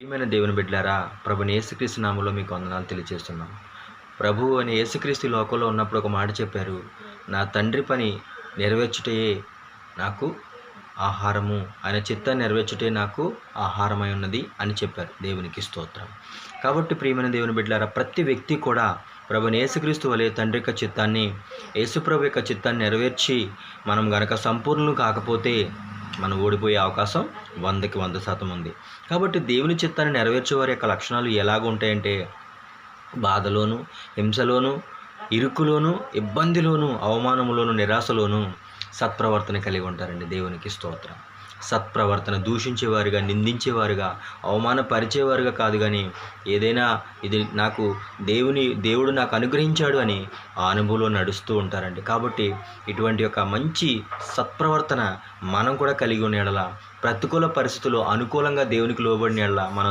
ప్రియమైన దేవుని బిడ్డలారా, ప్రభుని యేసుక్రీస్తు నామములో మీకు వందనాలు తెలియజేస్తున్నాం. ప్రభువు అని యేసుక్రీస్తు ఈ లోకంలో ఉన్నప్పుడు ఒక మాట చెప్పారు. నా తండ్రి పని నెరవేర్చుటయే నాకు ఆహారము, ఆయన చిత్తాన్ని నెరవేర్చుటే నాకు ఆహారమై ఉన్నది అని చెప్పారు. దేవునికి స్తోత్రం. కాబట్టి ప్రియమైన దేవుని బిడ్డలారా, ప్రతి వ్యక్తి కూడా ప్రభుని యేసుక్రీస్తు వలె తండ్రి యొక్క చిత్తాన్ని, యేసుప్రభు యొక్క చిత్తాన్ని నెరవేర్చి మనం గనక సంపూర్ణులు కాకపోతే మనం ఓడిపోయే అవకాశం 100కి 100% ఉంది. కాబట్టి దేవుని చిత్తాన్ని నెరవేర్చేవారి యొక్క లక్షణాలు ఎలాగ ఉంటాయంటే, బాధలోను, హింసలోను, ఇరుకులోను, ఇబ్బందిలోను, అవమానములోను, నిరాశలోను సత్ప్రవర్తన కలిగి ఉంటారండి. దేవునికి స్తోత్రం. సత్ప్రవర్తన, దూషించేవారుగా, నిందించేవారుగా, అవమానపరిచేవారుగా కాదు, కానీ ఏదైనా ఇది నాకు దేవుడు నాకు అనుగ్రహించాడు అని ఆ అనుభవంలో నడుస్తూ ఉంటారండి. కాబట్టి ఇటువంటి యొక్క మంచి సత్ప్రవర్తన మనం కూడా కలిగి ఉన్న యెడల, ప్రతికూల పరిస్థితుల్లో అనుకూలంగా దేవునికి లోబడిన యెడల మనం